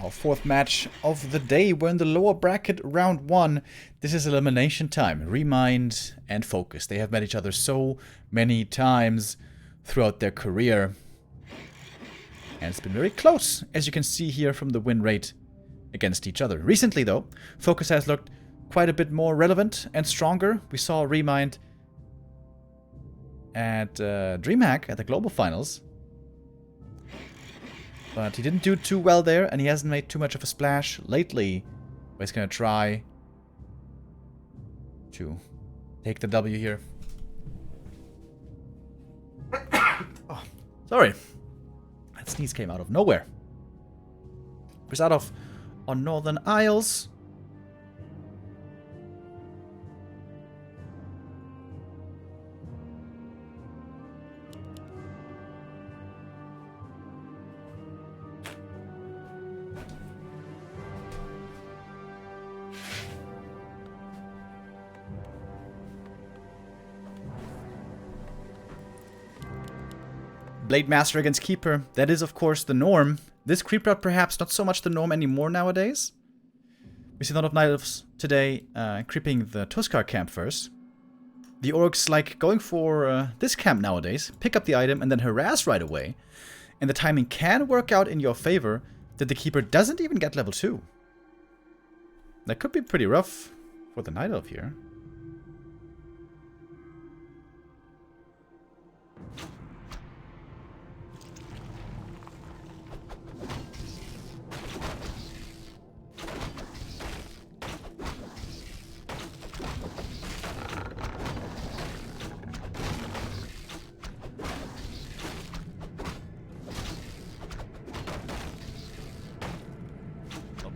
Our fourth match of the day. We're in the lower bracket, round 1. This is elimination time. ReMinD and FoCuS. They have met each other so many times throughout their career. And it's been very close, as you can see here from the win rate against each other. Recently, though, FoCuS has looked quite a bit more relevant and stronger. We saw ReMinD at DreamHack at the Global Finals. But he didn't do too well there, and he hasn't made too much of a splash lately. But he's going to try to take the W here. Oh, sorry. That sneeze came out of nowhere. We're out of on Northern Isles. Blade Master against Keeper. That is, of course, the norm. This creep route perhaps not so much the norm anymore nowadays. We see a lot of Night Elves today creeping the Tuskar camp first. The Orcs like going for this camp nowadays, pick up the item and then harass right away. And the timing can work out in your favor that the Keeper doesn't even get level 2. That could be pretty rough for the Night Elf here.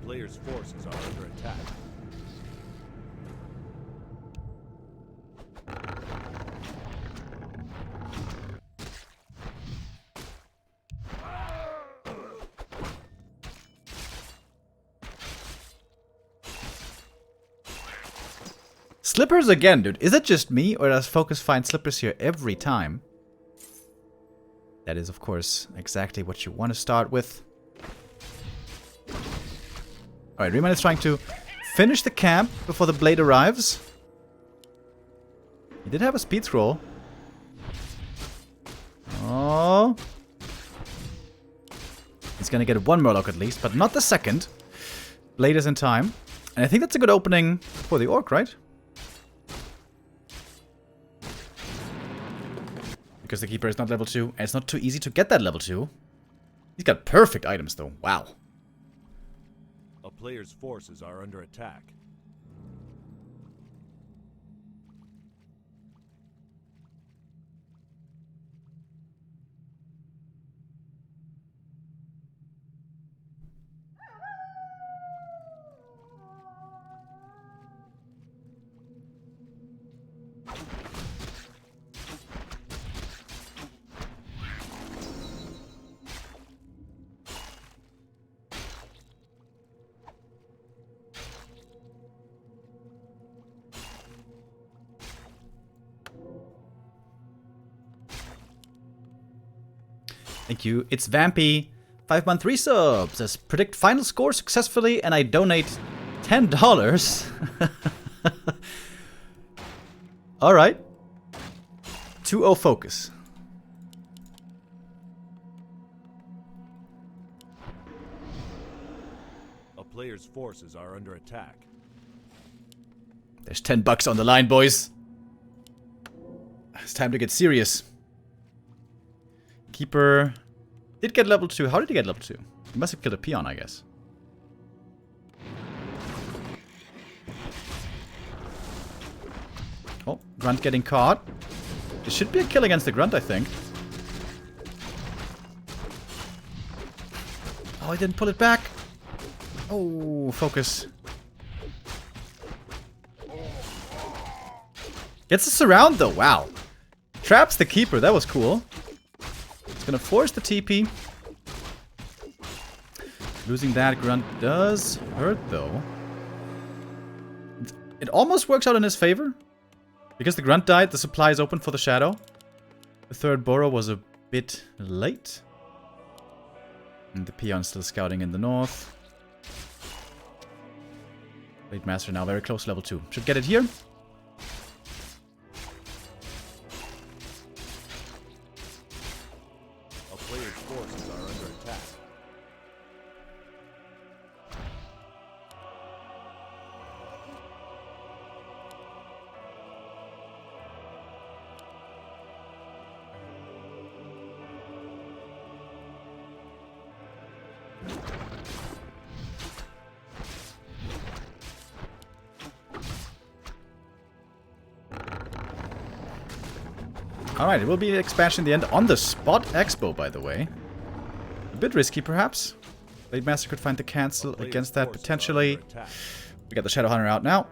Player's forces are under attack. Slippers again, dude. Is it just me, or does FoCuS find slippers here every time? That is, of course, exactly what you want to start with. Alright, ReMinD is trying to finish the camp before the blade arrives. He did have a speed scroll. Oh. He's gonna get one Murloc at least, but not the second. Blade is in time. And I think that's a good opening for the Orc, right? Because the Keeper is not level 2, and it's not too easy to get that level 2. He's got perfect items, though. Wow. A player's forces are under attack. Thank you. It's Vampy. 5 month resub. Says predict final score successfully and I donate $10. Alright. 2-0 FoCuS. A player's forces are under attack. There's $10 on the line, boys. It's time to get serious. Keeper did get level 2. How did he get level 2? He must have killed a peon, I guess. Oh, Grunt getting caught. This should be a kill against the Grunt, I think. Oh, he didn't pull it back. Oh, FoCuS. Gets a surround, though. Wow. Traps the Keeper. That was cool. Gonna force the TP. Losing that Grunt does hurt, though. It almost works out in his favor. Because the Grunt died, the supply is open for the Shadow. The third burrow was a bit late. And the peon still scouting in the north. Blade Master now very close to level 2. Should get it here. A player's forces are under attack. Alright, it will be an expansion in the end on the Spot Expo, by the way. A bit risky, perhaps. Blade Master could find the cancel against that, potentially. We got the Shadow Hunter out now.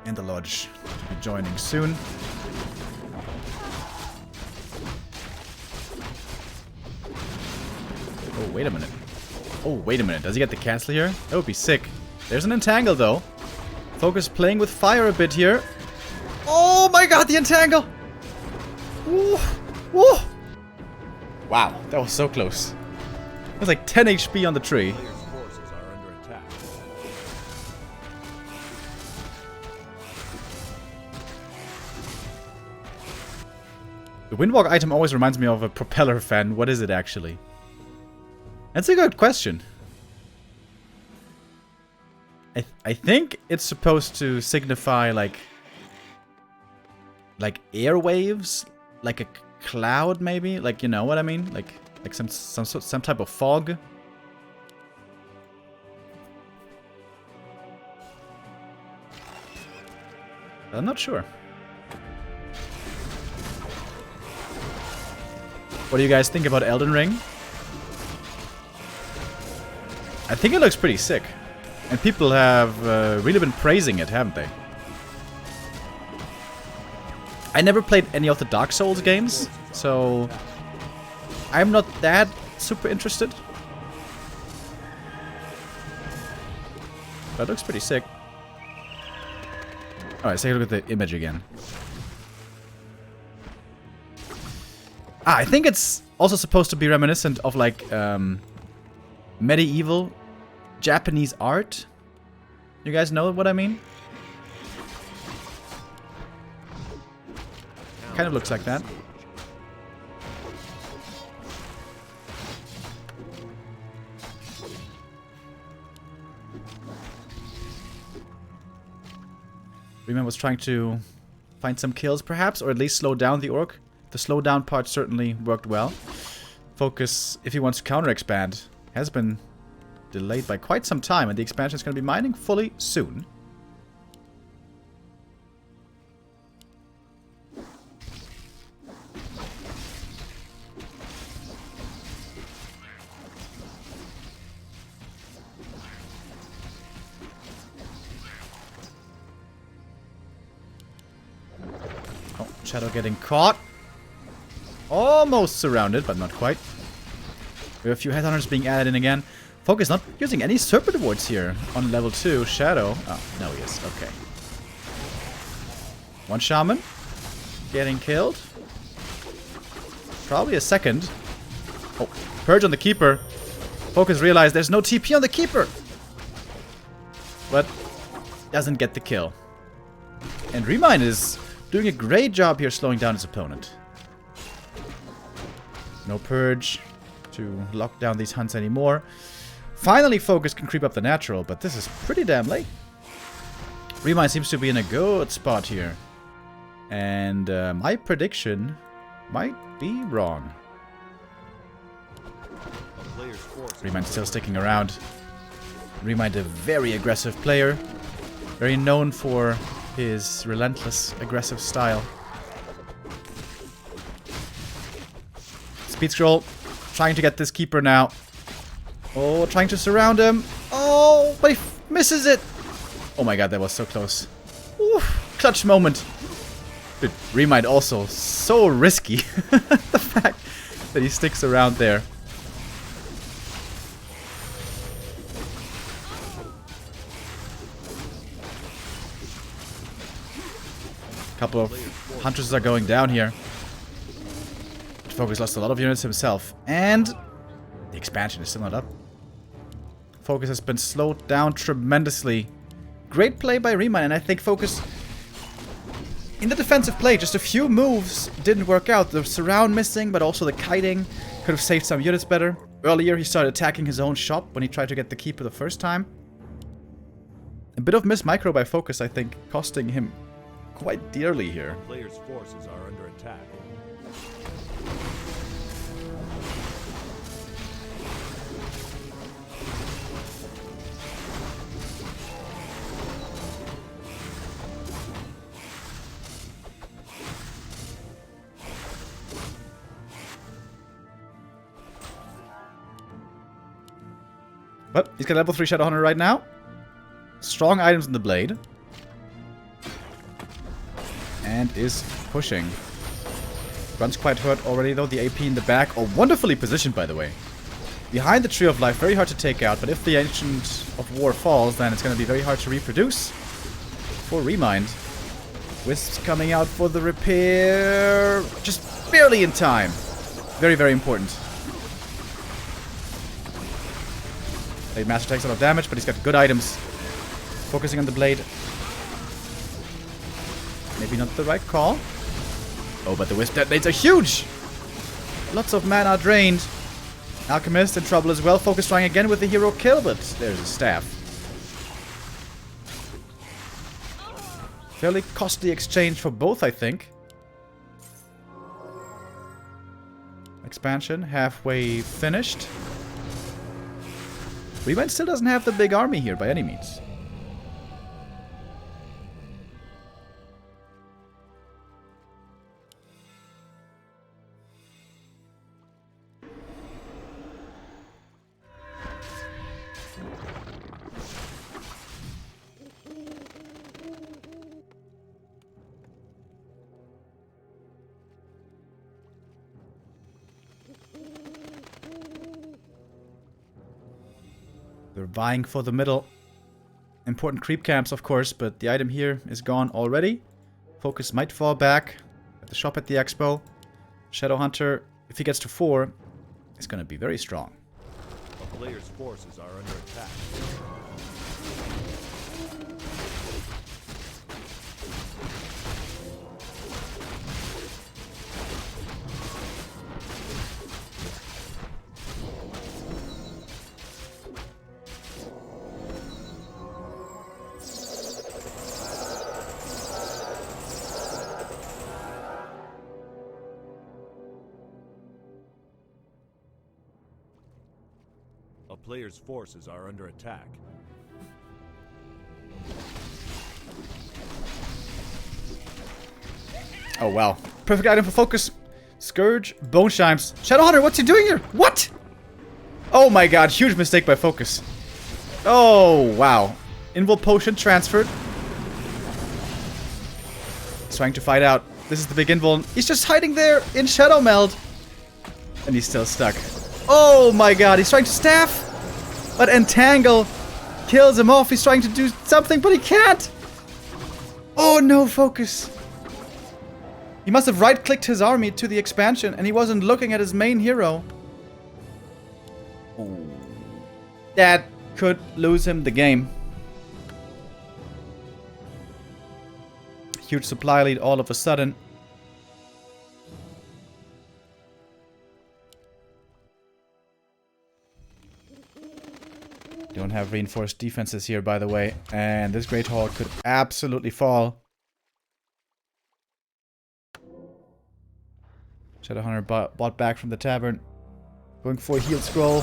And the Lodge to be joining soon. Oh, wait a minute. Oh, wait a minute. Does he get the cancel here? That would be sick. There's an entangle, though. FoCuS playing with fire a bit here. Oh my god, the entangle! Woo! Woo! Wow, that was so close. It was like 10 HP on the tree. Player's forces are under attack. The Windwalk item always reminds me of a propeller fan. What is it actually? That's a good question. I think it's supposed to signify like airwaves, like a cloud maybe, like, you know what I mean, like some type of fog. I'm not sure. What do you guys think about Elden Ring? I think it looks pretty sick, and people have really been praising it, haven't they? I never played any of the Dark Souls games, so I'm not that super interested. But it looks pretty sick. Alright, let's take a look at the image again. Ah, I think it's also supposed to be reminiscent of like medieval Japanese art. You guys know what I mean? Kind of looks like that. Remo was trying to find some kills perhaps, or at least slow down the orc. The slow down part certainly worked well. FoCuS, if he wants to counter expand, has been delayed by quite some time, and the expansion is going to be mining fully soon. Oh, Shadow getting caught. Almost surrounded, but not quite. We have a few headhunters being added in again. FoCuS not using any Serpent Wards here on level 2. Shadow. Oh, no he is. Okay. One Shaman. Getting killed. Probably a second. Oh, Purge on the Keeper. FoCuS realized there's no TP on the Keeper. But doesn't get the kill. And ReMinD is doing a great job here slowing down his opponent. No Purge to lock down these hunts anymore. Finally, FoCuS can creep up the natural, but this is pretty damn late. ReMinD seems to be in a good spot here. And my prediction might be wrong. ReMinD still sticking around. ReMinD a very aggressive player. Very known for his relentless aggressive style. Speed scroll, trying to get this keeper now. Oh, trying to surround him. Oh, but he misses it. Oh my god, that was so close. Oof, clutch moment. Dude, ReMinD also so risky. The fact that he sticks around there. A couple of hunters are going down here. FoCuS lost a lot of units himself, and the expansion is still not up. FoCuS has been slowed down tremendously. Great play by ReMinD, and I think FoCuS, in the defensive play, just a few moves didn't work out. The surround missing, but also the kiting could have saved some units better. Earlier, he started attacking his own shop when he tried to get the keeper the first time. A bit of missed micro by FoCuS, I think, costing him quite dearly here. Players' forces are under attack. But he's got level 3 Shadowhunter right now. Strong items in the blade. And is pushing. Grunt's quite hurt already though. The AP in the back. Oh, wonderfully positioned by the way. Behind the Tree of Life. Very hard to take out. But if the Ancient of War falls, then it's going to be very hard to reproduce. For ReMinD. Wisps coming out for the repair. Just barely in time. Very, very important. Blade Master takes a lot of damage, but he's got good items. Focusing on the blade. Maybe not the right call. Oh, but the Wisp detonates are huge! Lots of mana drained. Alchemist in trouble as well. FoCuS trying again with the hero kill, but there's a staff. Fairly costly exchange for both, I think. Expansion halfway finished. ReMinD still doesn't have the big army here by any means. They're vying for the middle. Important creep camps, of course, but the item here is gone already. FoCuS might fall back at the shop at the expo. Shadowhunter, if he gets to 4, is going to be very strong. A player's forces are under attack. A player's forces are under attack. Oh, wow. Perfect item for FoCuS. Scourge, Bone Chimes. Shadowhunter, what's he doing here? What? Oh my god, huge mistake by FoCuS. Oh, wow. Invul Potion transferred. He's trying to fight out. This is the big invul. He's just hiding there in Shadow Meld. And he's still stuck. Oh my god, he's trying to staff. But Entangle kills him off. He's trying to do something, but he can't. Oh no, FoCuS. He must have right-clicked his army to the expansion, and he wasn't looking at his main hero. Ooh. That could lose him the game. Huge supply lead all of a sudden. Don't have reinforced defenses here, by the way. And this Great Hall could absolutely fall. Shadowhunter bought back from the tavern. Going for a healed scroll.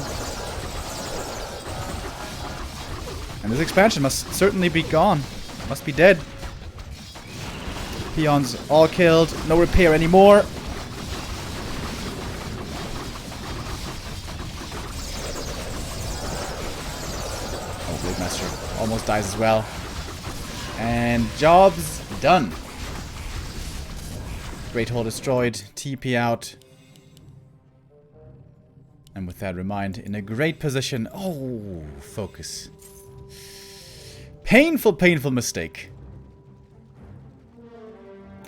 And this expansion must certainly be gone. Must be dead. Peons all killed. No repair anymore. Oh, Blade Master almost dies as well. And job's done. Great Hall destroyed. TP out. And with that, ReMinD in a great position. Oh, FoCuS. Painful, painful mistake.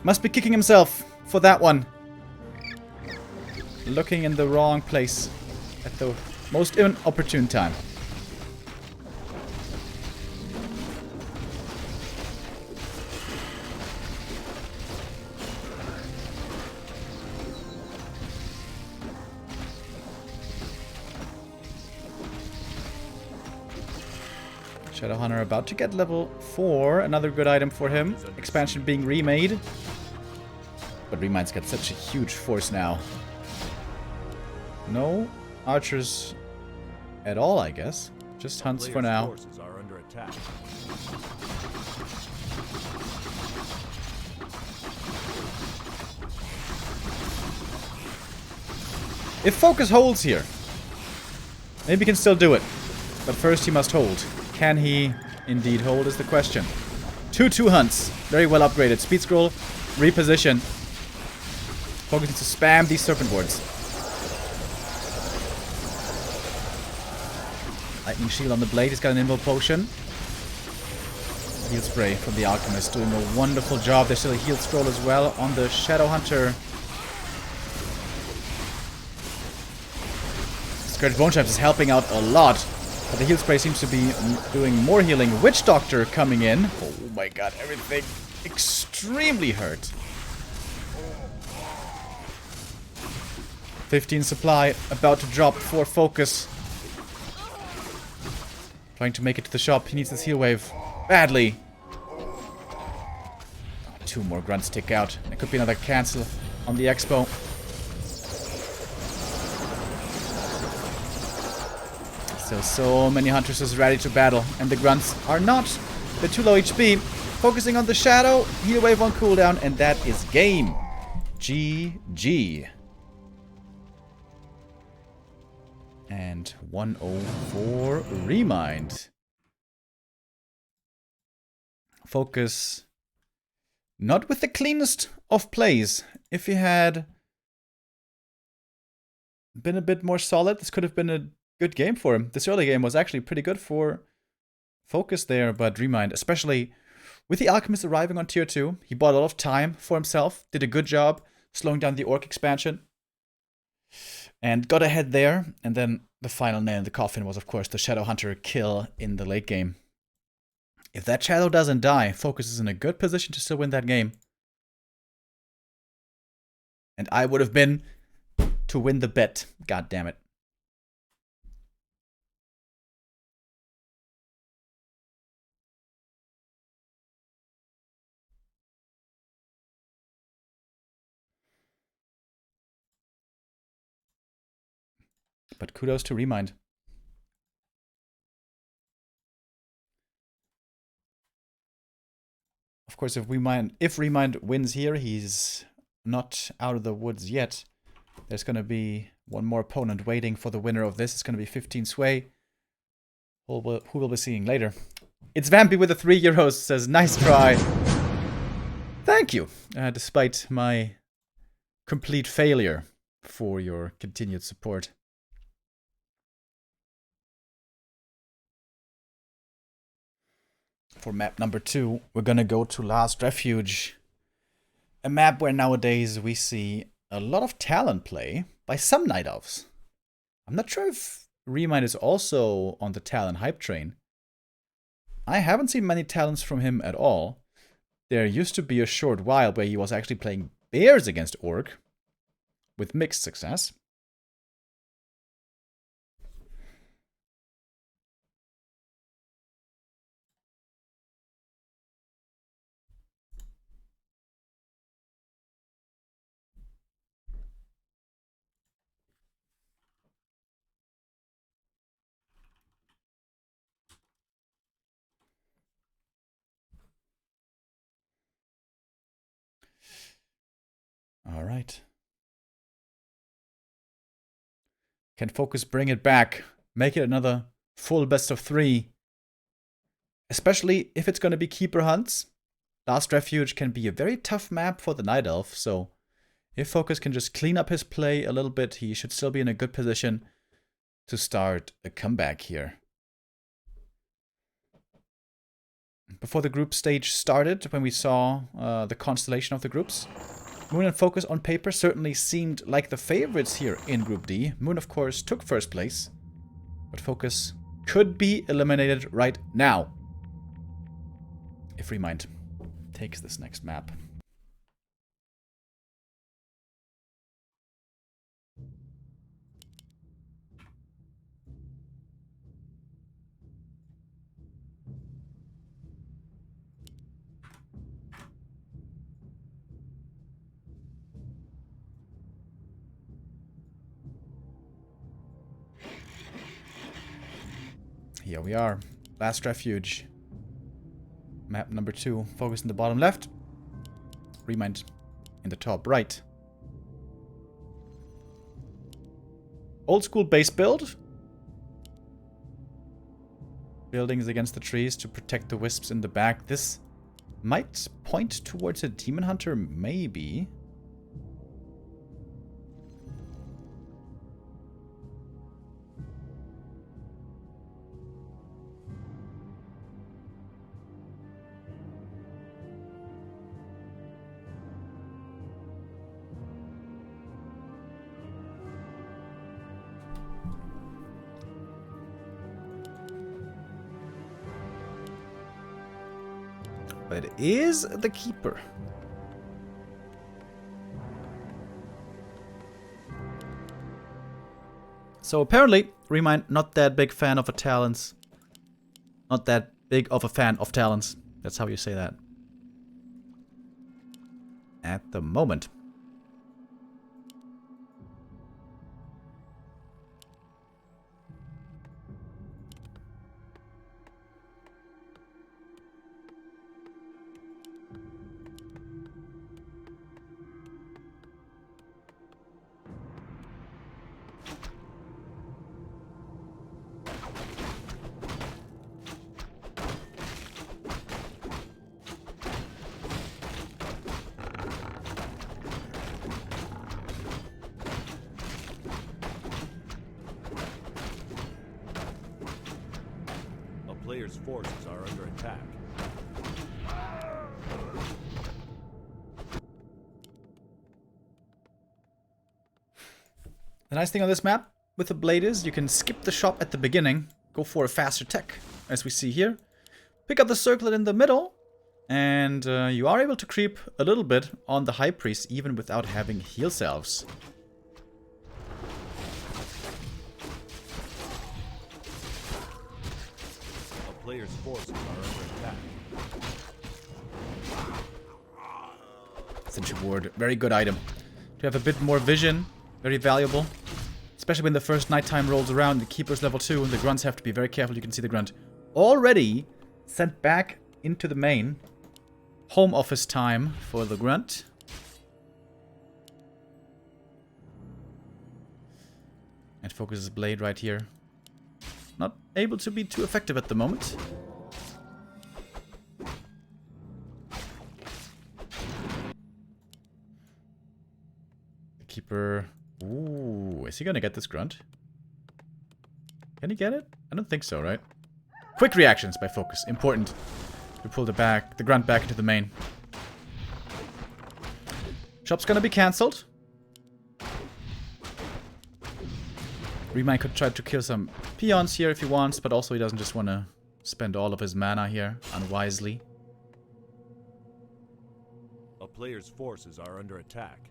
Must be kicking himself for that one. Looking in the wrong place at the most inopportune time. Shadowhunter about to get level 4. Another good item for him. Expansion being remade. But ReMind's got such a huge force now. No archers at all, I guess. Just hunts for now. Forces are under attack. If FoCuS holds here, maybe he can still do it. But first he must hold. Can he indeed hold is the question. 2-2 hunts. Very well upgraded. Speed scroll. Reposition. FoCuS needs to spam these serpent wards. Lightning shield on the blade. He's got an invul potion. Heal spray from the alchemist. Doing a wonderful job. There's still a heal scroll as well on the Shadowhunter. Scourge Bone Shaft is helping out a lot. But the heal spray seems to be doing more healing. Witch Doctor coming in. Oh my god, everything extremely hurt. 15 supply about to drop for FoCuS. Trying to make it to the shop. He needs this heal wave badly. 2 more grunts tick out. There could be another cancel on the expo. Still so many huntresses ready to battle, and the grunts are not. They're too low HP. Focusing on the shadow, heal wave on cooldown, and that is game. GG. And 104 ReMinD. FoCuS not with the cleanest of plays. If he had been a bit more solid, this could have been a good game for him. This early game was actually pretty good for FoCuS there, but ReMinD, especially with the Alchemist arriving on tier 2, he bought a lot of time for himself, did a good job slowing down the Orc expansion, and got ahead there. And then the final nail in the coffin was, of course, the Shadowhunter kill in the late game. If that Shadow doesn't die, FoCuS is in a good position to still win that game. And I would have been to win the bet. God damn it. But kudos to ReMinD. Of course, if ReMinD wins here, he's not out of the woods yet. There's going to be one more opponent waiting for the winner of this. It's going to be 15 Sway, who we'll be seeing later. It's Vampy with the 3 euros, says, nice try. Thank you, despite my complete failure, for your continued support. For map number 2, we're gonna go to Last Refuge. A map where nowadays we see a lot of talent play by some Night Elves. I'm not sure if ReMinD is also on the talent hype train. I haven't seen many talents from him at all. There used to be a short while where he was actually playing bears against Orc, with mixed success. All right. Can FoCuS bring it back? Make it another full best of 3. Especially if it's going to be keeper hunts. Last Refuge can be a very tough map for the Night Elf, so if FoCuS can just clean up his play a little bit, he should still be in a good position to start a comeback here. Before the group stage started, when we saw the constellation of the groups, Moon and FoCuS on paper certainly seemed like the favorites here in Group D. Moon, of course, took first place, but FoCuS could be eliminated right now if ReMinD takes this next map. here we are. Last refuge. Map number 2. FoCuS in the bottom left. ReMinD in the top right. Old school base build. Buildings against the trees to protect the wisps in the back. This might point towards a demon hunter, maybe. But it is the keeper. So apparently, ReMinD not that big fan of a talents. Not that big of a fan of talents. That's how you say that. At the moment. Players' forces are under attack. The nice thing on this map with the blade is you can skip the shop at the beginning, go for a faster tech, as we see here. Pick up the circlet in the middle, and you are able to creep a little bit on the High Priest even without having heal salves. Players' forces are under attack. Sentry ward, very good item. To have a bit more vision, very valuable. Especially when the first nighttime rolls around, the keeper's level 2, and the grunts have to be very careful. You can see the grunt already sent back into the main. Home office time for the grunt. And FoCuS's blade right here. Not able to be too effective at the moment. The keeper... Ooh, is he gonna get this grunt? Can he get it? I don't think so, right? Quick reactions by FoCuS. Important to pull the grunt back into the main. Shop's gonna be cancelled. ReMinD could try to kill some peons here if he wants, but also he doesn't just want to spend all of his mana here unwisely. A player's forces are under attack.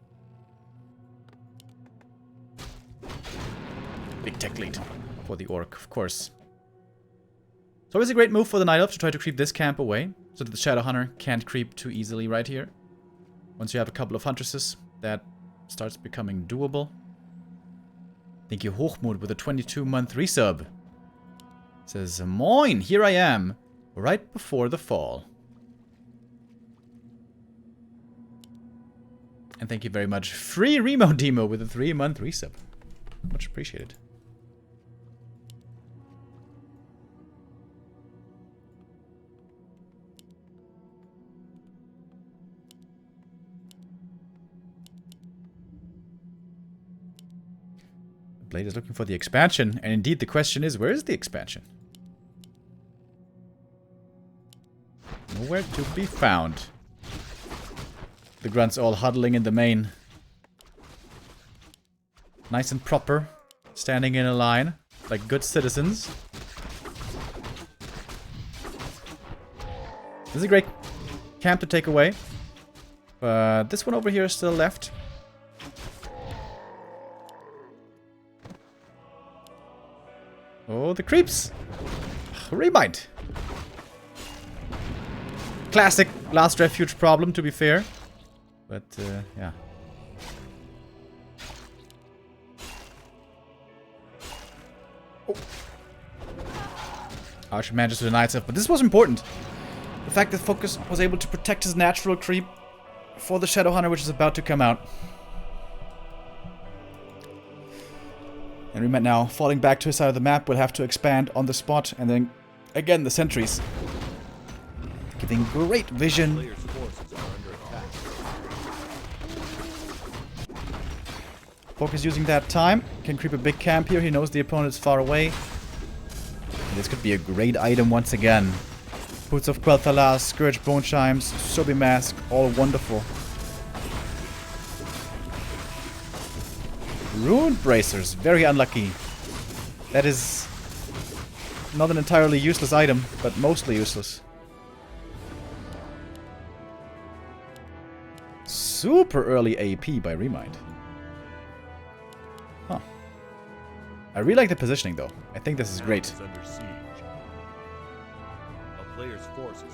Big tech lead for the orc, of course. It's always a great move for the Night Elf to try to creep this camp away, so that the Shadow Hunter can't creep too easily right here. Once you have a couple of Huntresses, that starts becoming doable. Thank you, Hochmut, with a 22-month resub. Says, Moin, here I am, right before the fall. And thank you very much, Free Remo Demo, with a 3-month resub. Much appreciated. Blade is looking for the expansion, and indeed the question is, where is the expansion? Nowhere to be found. The grunts all huddling in the main. Nice and proper, standing in a line, like good citizens. This is a great camp to take away. But this one over here is still left. Oh, the creeps! ReMinD! Classic last refuge problem, to be fair. But, yeah. Oh. Archer manages to deny itself, but this was important. The fact that FoCuS was able to protect his natural creep for the Shadow Hunter, which is about to come out. And ReMinD now, falling back to his side of the map, will have to expand on the spot. And then, again, the sentries. Giving great vision. Players' forces are under attack. FoCuS using that time. Can creep a big camp here. He knows the opponent is far away. And this could be a great item once again. Boots of Quel'Thalas, Scourge Bone Chimes, Sobi Mask, all wonderful. Ruined Bracers, very unlucky. That is not an entirely useless item, but mostly useless. Super early AP by ReMinD. Huh. I really like the positioning though. I think this is great.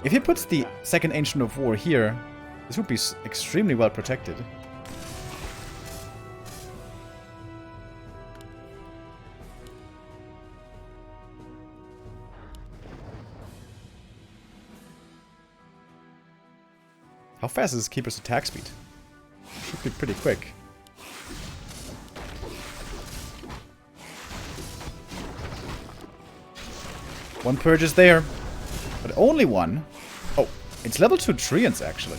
If he puts the second Ancient of War here, this would be extremely well protected. How fast is this Keeper's attack speed? Should be pretty quick. One Purge is there, but only one. Oh, it's level 2 Treants actually.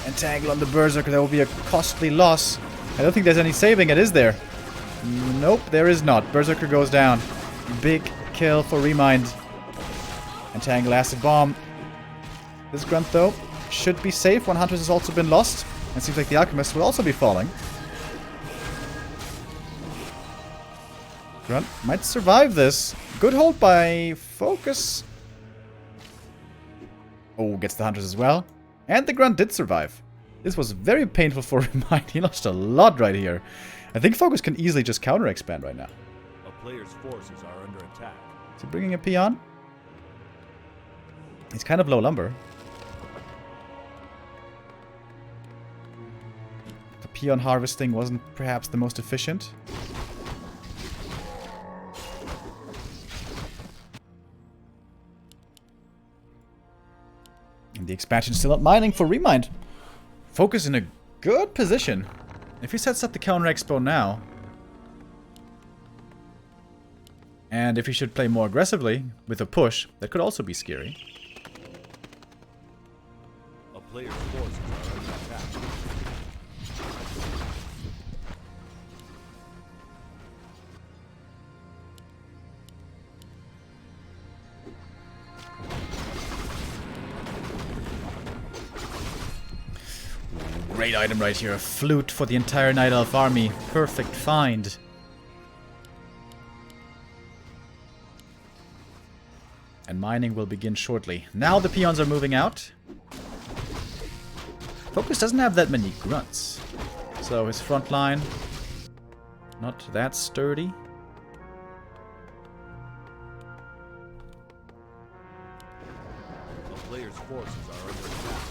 Entangle on the Berserker, that will be a costly loss. I don't think there's any saving it, is there? Nope, there is not. Berserker goes down. Big kill for ReMinD. Entangle Acid Bomb. This Grunt, though, should be safe. One Huntress has also been lost. And it seems like the Alchemist will also be falling. Grunt might survive this. Good hold by FoCuS. Oh, gets the Huntress as well. And the Grunt did survive. This was very painful for ReMinD. He lost a lot right here. I think FoCuS can easily just counter-expand right now. A player's forces are under attack. Is he bringing a peon? He's kind of low lumber. The peon harvesting wasn't perhaps the most efficient. And the expansion still not mining for ReMinD. FoCuS in a good position. If he sets up the counter expo now, and if he should play more aggressively with a push, that could also be scary. A player's forces are under attack. Great item right here. A flute for the entire Night Elf army. Perfect find. And mining will begin shortly. Now the peons are moving out. FoCuS doesn't have that many grunts. So his front line, not that sturdy. A player's forces are under attack.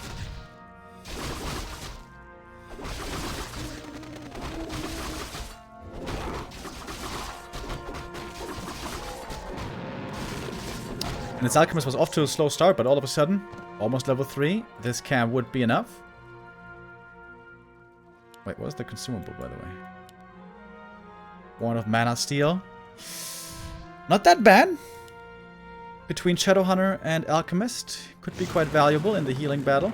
And its Alchemist was off to a slow start, but all of a sudden, almost level 3, this camp would be enough. Wait, what was the consumable, by the way? Warren of Mana Steel. Not that bad. Between Shadowhunter and Alchemist. Could be quite valuable in the healing battle.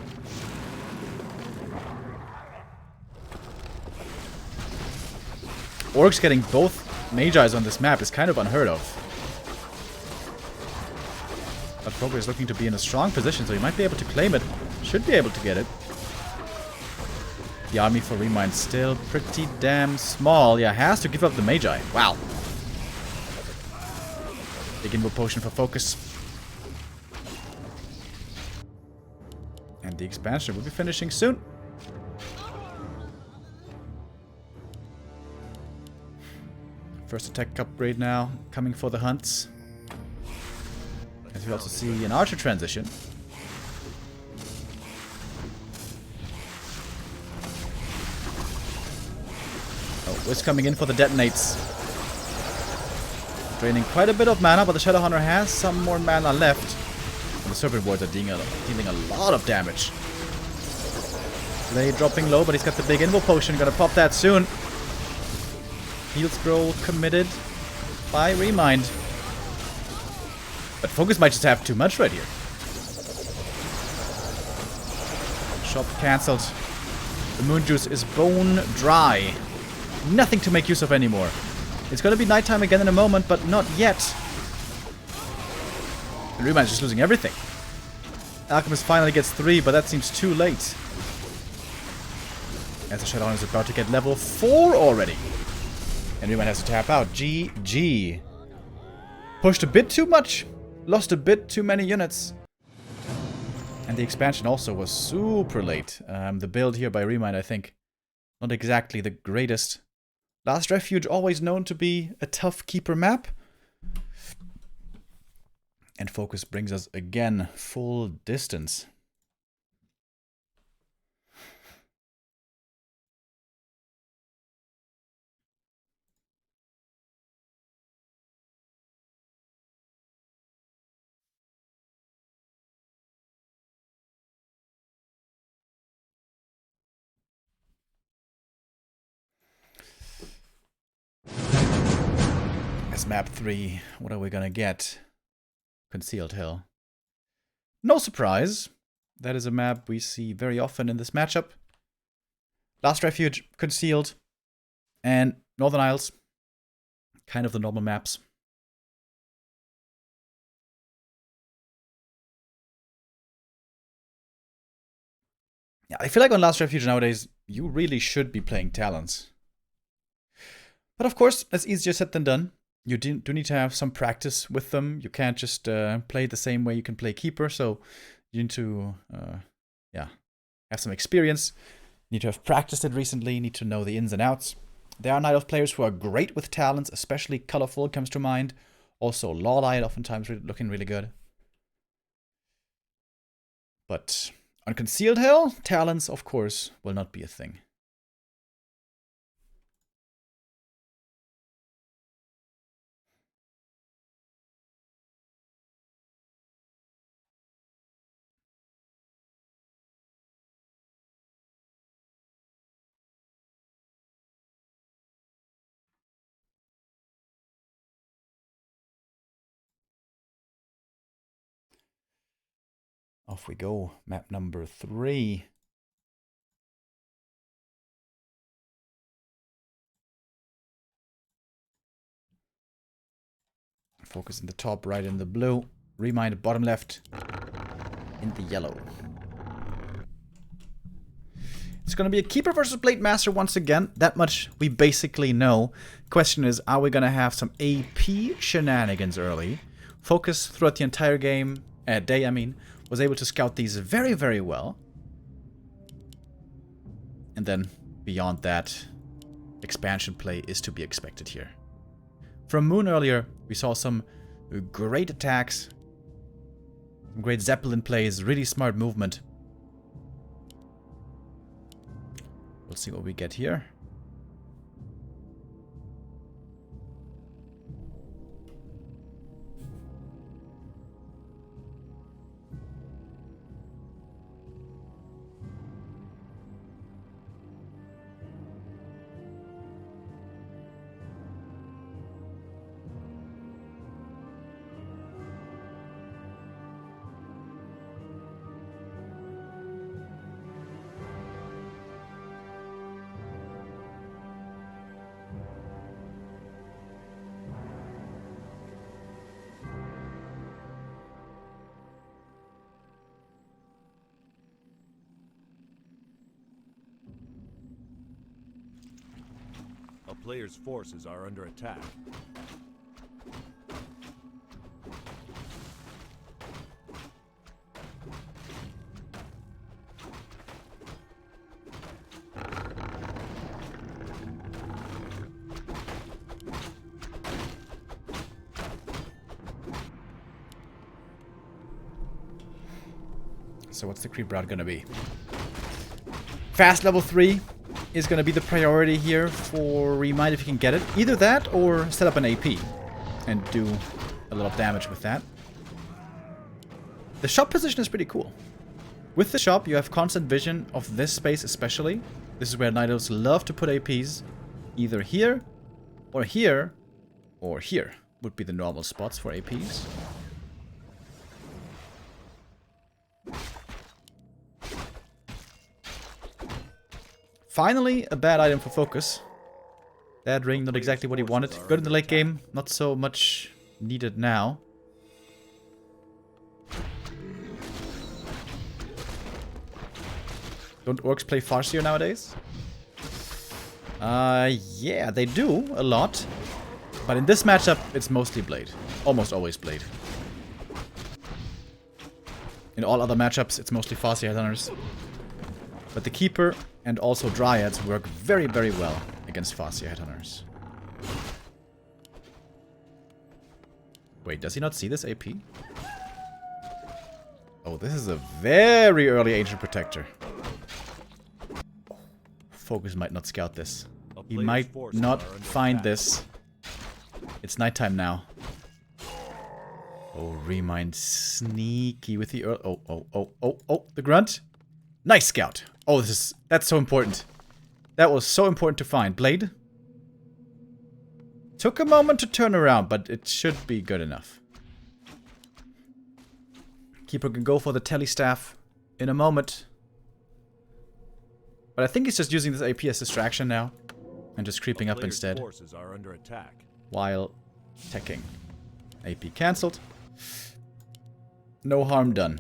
Orcs getting both Magi's on this map is kind of unheard of. But FoCuS is looking to be in a strong position, so he might be able to claim it. Should be able to get it. The army for ReMinD still pretty damn small. Yeah, has to give up the Magi. Wow. Big invo potion for FoCuS. And the expansion will be finishing soon. First attack upgrade now, coming for the hunts. As we also see an archer transition. Wiz coming in for the detonates. Draining quite a bit of mana, but the Shadow Hunter has some more mana left. And the Serpent Wards are dealing a lot of damage. Slay dropping low, but he's got the big Invo Potion. Gonna pop that soon. Heal Scroll committed by ReMinD. But FoCuS might just have too much right here. Shop cancelled. The Moon Juice is bone dry. Nothing to make use of anymore. It's gonna be nighttime again in a moment, but not yet. And ReMinD's just losing everything. Alchemist finally gets 3, but that seems too late. As the Shadowrun is about to get level 4 already. And ReMinD has to tap out. GG. Pushed a bit too much. Lost a bit too many units. And the expansion also was super late. The build here by ReMinD, I think, not exactly the greatest. Last Refuge, always known to be a tough keeper map. And FoCuS brings us again full distance. As map 3, what are we gonna get? Concealed Hill. No surprise. That is a map we see very often in this matchup. Last Refuge, Concealed, and Northern Isles. Kind of the normal maps. Yeah, I feel like on Last Refuge nowadays, you really should be playing Talons. But of course, that's easier said than done. You do need to have some practice with them. You can't just play the same way you can play Keeper, so you need to have some experience. You need to have practiced it recently, you need to know the ins and outs. There are Night Elf players who are great with Talons, especially Colorful comes to mind. Also Lawlight oftentimes looking really good. But on Concealed Hill, Talons, of course, will not be a thing. Off we go. Map number 3. FoCuS in the top right in the blue. ReMinD bottom left in the yellow. It's going to be a Keeper versus Blade Master once again. That much we basically know. Question is, are we going to have some AP shenanigans early? FoCuS throughout the entire day, was able to scout these very, very well. And then, beyond that, expansion play is to be expected here. From Moon earlier, we saw some great attacks, some great Zeppelin plays, really smart movement. We'll see what we get here. A player's forces are under attack. So what's the creep route gonna be? Fast level 3. is going to be the priority here for ReMinD if you can get it. Either that or set up an AP and do a lot of damage with that. The shop position is pretty cool. With the shop, you have constant vision of this space especially. This is where Night Elves love to put APs. Either here, or here, or here would be the normal spots for APs. Finally, a bad item for FoCuS. That ring, not exactly what he wanted. Good in the late game, not so much needed now. Don't orcs play FoCuS nowadays? Yeah, they do a lot. But in this matchup, it's mostly Blade. Almost always Blade. In all other matchups, it's mostly FoCuS Headhunters. But the Keeper and also Dryads work very, very well against FoCuS Headhunters. Wait, does he not see this AP? Oh, this is a very early Ancient Protector. FoCuS might not scout this. He might not find this. It's nighttime now. Oh, ReMinD sneaky with the the grunt. Nice scout. Oh, that's so important. That was so important to find. Blade. Took a moment to turn around, but it should be good enough. Keeper can go for the telestaff in a moment. But I think he's just using this AP as distraction now. And just creeping up instead. Forces are under attack. While teching. AP cancelled. No harm done.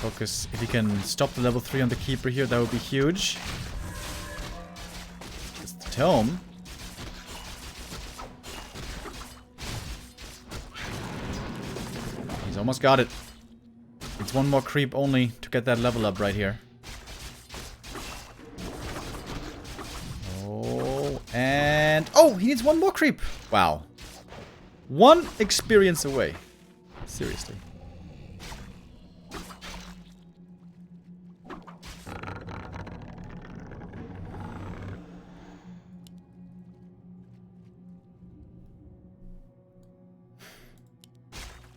FoCuS, if he can stop the level 3 on the Keeper here, that would be huge. It's the Tome. He's almost got it. It's one more creep only to get that level up right here. Oh, and... oh, he needs one more creep. Wow. One experience away. Seriously.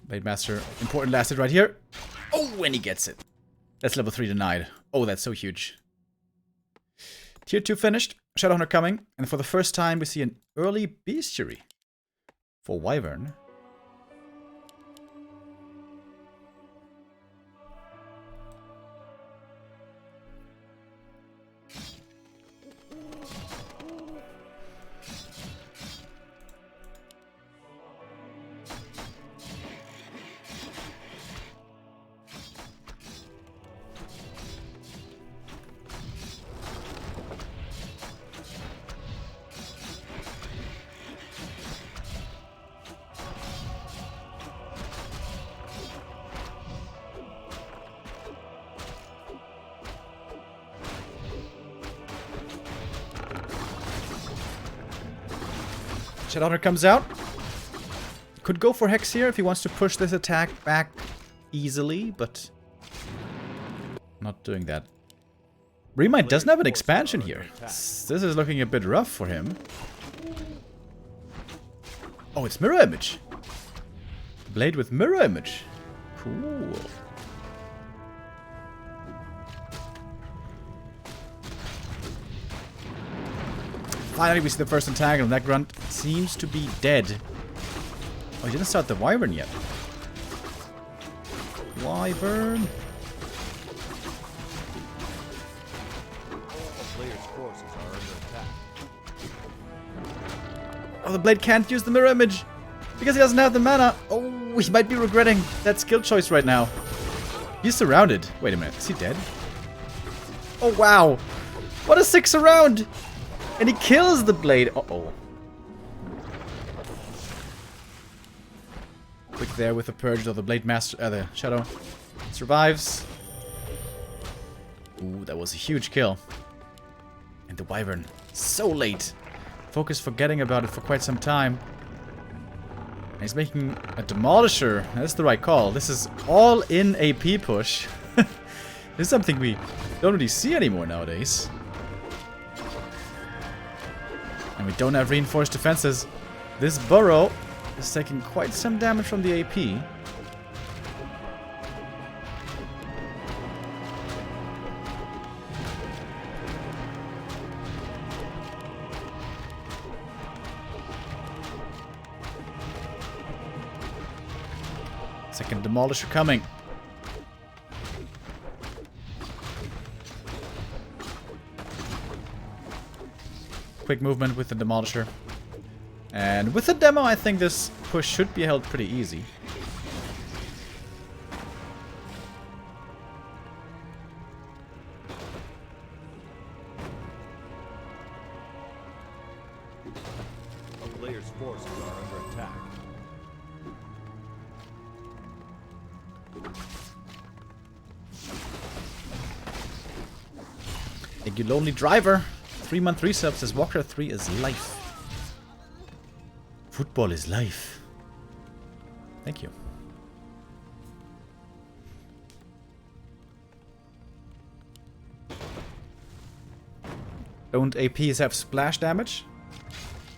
Blade Master, important last hit right here. Oh, and he gets it. That's level 3 denied. Oh, that's so huge. Tier 2 finished. Shadowhunter coming. And for the first time, we see an early bestiary for Wyvern. Shadowhunter comes out. Could go for Hex here if he wants to push this attack back easily, but not doing that. ReMinD doesn't have an expansion here. This is looking a bit rough for him. Oh, it's Mirror Image. Blade with Mirror Image. Cool. Finally, we see the first entangle, and that grunt seems to be dead. Oh, he didn't start the Wyvern yet. Wyvern. Oh, the Blade can't use the Mirror Image because he doesn't have the mana. Oh, he might be regretting that skill choice right now. He's surrounded. Wait a minute, is he dead? Oh, wow. What a 6 around! And he kills the Blade. Uh-oh. Quick there with the Purge of the Blade Master, the Shadow. Survives. Ooh, that was a huge kill. And the Wyvern, so late. FoCuS forgetting about it for quite some time. He's making a Demolisher. That's the right call. This is all in AP push. This is something we don't really see anymore nowadays. And we don't have reinforced defenses. This burrow is taking quite some damage from the AP. Second Demolisher coming. Quick movement with the Demolisher. And with the demo, I think this push should be held pretty easy. A player's forces are under attack. Thank you, Lonely Driver. 3-month resub says Warcraft 3 is life. Football is life. Thank you. Don't APs have splash damage?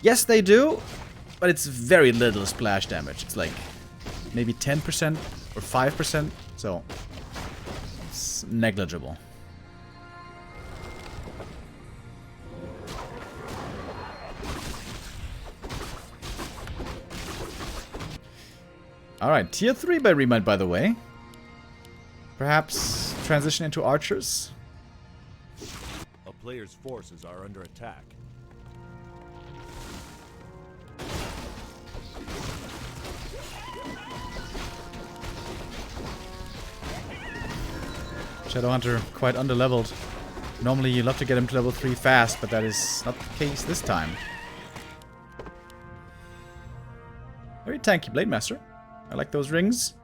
Yes, they do, but it's very little splash damage. It's like maybe 10% or 5%, so it's negligible. Alright, tier 3 by ReMinD, by the way. Perhaps transition into archers? A player's forces are under attack. Shadowhunter quite underleveled. Normally you love to get him to level 3 fast, but that is not the case this time. Very tanky Blade Master. I like those rings.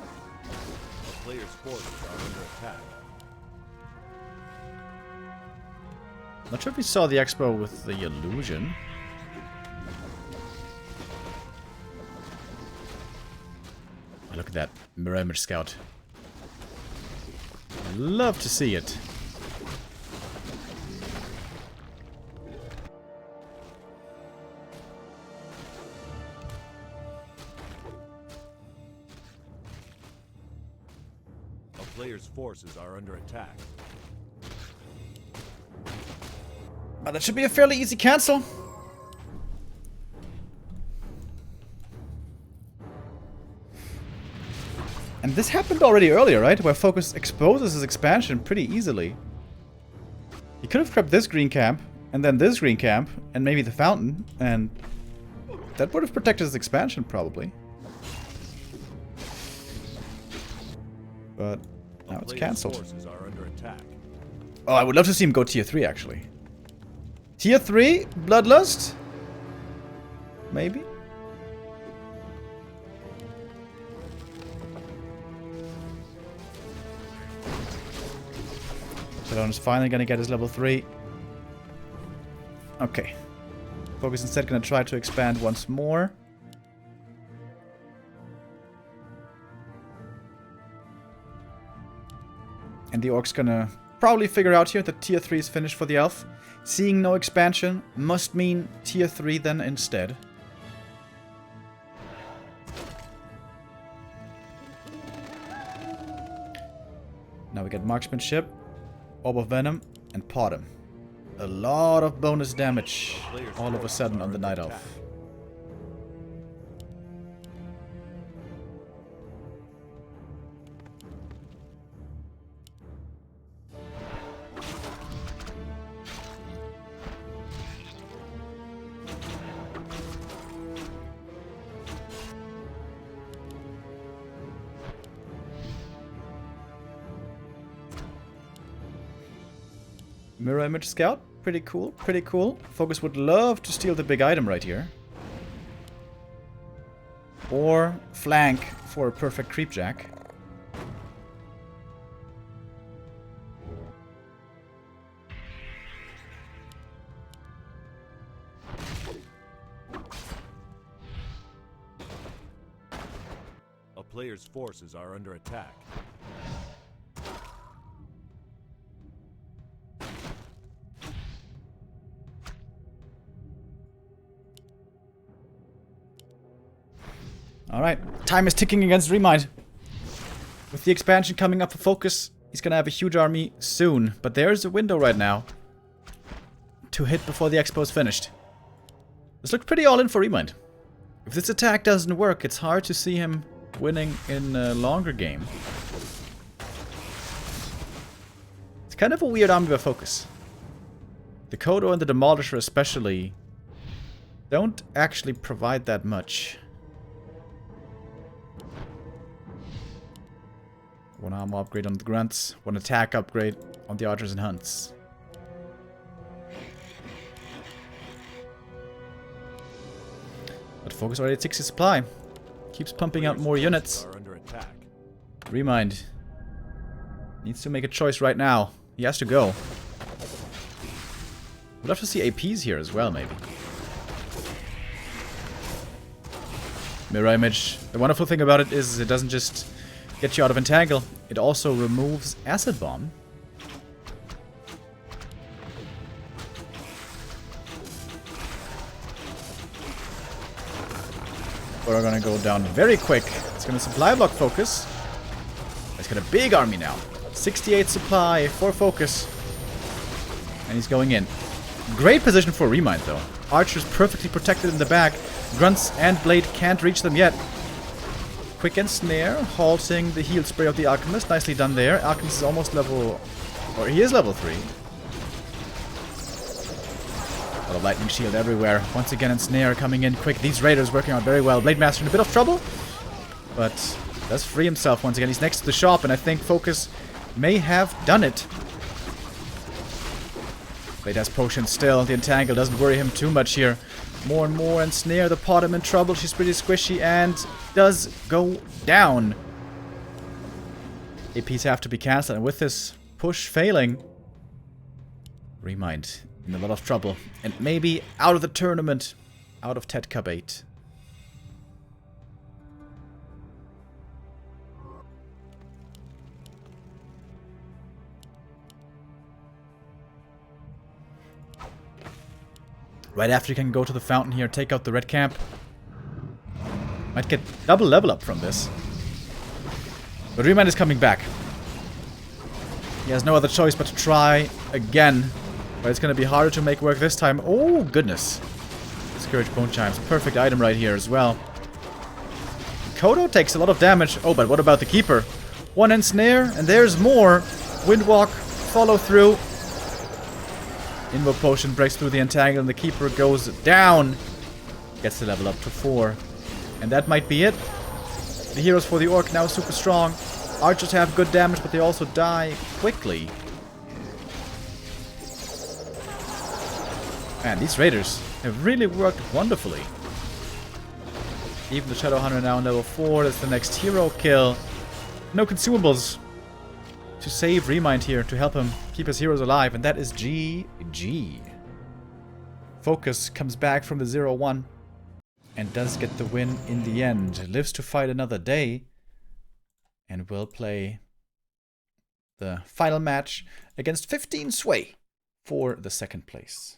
A player's forces are under attack. Not sure if we saw the expo with the illusion. Oh, look at that mirror image scout. Love to see it. Player's forces are under attack. But that should be a fairly easy cancel. And this happened already earlier, right? Where FoCuS exposes his expansion pretty easily. He could have prepped this green camp, and then this green camp, and maybe the fountain, and that would have protected his expansion, probably. But now it's cancelled. Oh, I would love to see him go tier 3, actually. Tier 3? Bloodlust? Maybe? Shadowhunter is finally gonna get his level 3. Okay. FoCuS instead gonna try to expand once more. And the Orc's gonna probably figure out here that tier 3 is finished for the elf. Seeing no expansion must mean tier 3 then instead. Now we get marksmanship, orb of venom, and Potom. A lot of bonus damage all of a sudden on the night elf. Mirror image scout, pretty cool, pretty cool. FoCuS would love to steal the big item right here. Or flank for a perfect creepjack. player's forces are under attack. Alright, time is ticking against ReMinD. With the expansion coming up for FoCuS, he's gonna have a huge army soon. But there's a window right now to hit before the expo is finished. This looks pretty all in for ReMinD. If this attack doesn't work, it's hard to see him winning in a longer game. It's kind of a weird army by FoCuS. The Kodo and the Demolisher especially don't actually provide that much. One armor upgrade on the Grunts, one attack upgrade on the Archers and Hunts. But FoCuS already takes his supply. Keeps pumping out more units. ReMinD needs to make a choice right now. He has to go. We'd love to see APs here as well, maybe. Mirror image. The wonderful thing about it is it doesn't just get you out of Entangle. It also removes Acid Bomb. We're gonna go down very quick. It's gonna supply block FoCuS. He's got a big army now. 68 supply for FoCuS. And he's going in. Great position for ReMinD though. Archers perfectly protected in the back. Grunts and Blade can't reach them yet. Quick and Snare, halting the heal spray of the Alchemist. Nicely done there. Alchemist is almost level... or he is level 3. A lot of Lightning Shield everywhere. Once again, Ensnare coming in quick. These Raiders working out very well. Blade Master in a bit of trouble, but does free himself once again. He's next to the shop, and I think FoCuS may have done it. Blade has potion still. The Entangle doesn't worry him too much here. More and more, Ensnare, the Potem in trouble. She's pretty squishy and does go down. APs have to be cancelled, and with this push failing, ReMinD in a lot of trouble. And maybe out of the tournament. Out of TeD Cup 8. Right after you can go to the fountain here, take out the red camp. Might get double level up from this. But ReMinD is coming back. He has no other choice but to try again. But it's going to be harder to make work this time. Oh, goodness. Scourge Bone Chimes. Perfect item right here as well. Kodo takes a lot of damage. Oh, but what about the Keeper? One Ensnare, and there's more. Windwalk, follow through. Invoke Potion breaks through the Entangle, and the Keeper goes down. Gets the level up to 4. And that might be it. The heroes for the Orc now super strong. Archers have good damage, but they also die quickly. Man, these Raiders have really worked wonderfully. Even the Shadowhunter now on level 4. That's the next hero kill. No consumables to save ReMinD here, to help him keep his heroes alive. And that is GG. FoCuS comes back from the 0-1 and does get the win in the end. Lives to fight another day and will play the final match against 15 Sway for the second place.